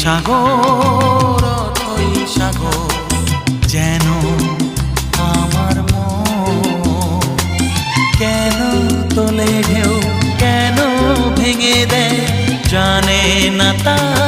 সাগর অথই সাগর যেন আমার মন। কেন তোলে ঢেউ, কেন ভেঙে দেয়, জানে না তা